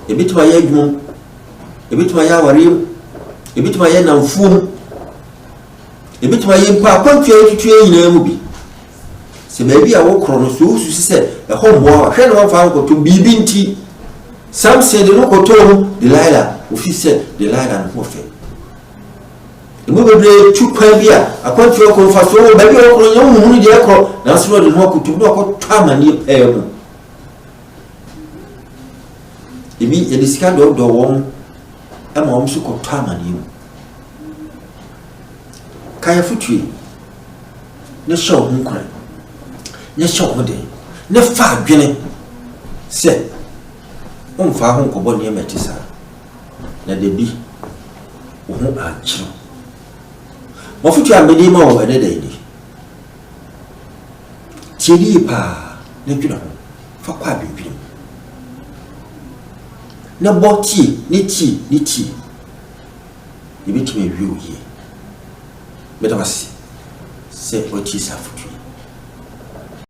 a bit my egg, a bit my hour, a bit my end and fool, a bit my empire, contrary to in a movie. So maybe I walk on so said a home war, I had one found to be binty. Some said the local told Delilah, who she said Delilah and Morphe. The movie took Quabia, a country of Faso, baby, or young woman, the echo, now slow the walk to knock time and near pale. It means a discard of the one, a mom so called time and you. Kaya Futri, no show home crime. Ne show one day, ne far guinea. Say, far home could near Matissa. Let there be who are chill. What would you have been more than a day? Chili pa, ne pin for quite be. No botty, ni tea. You meet me, you here. But I was say, what is a foot.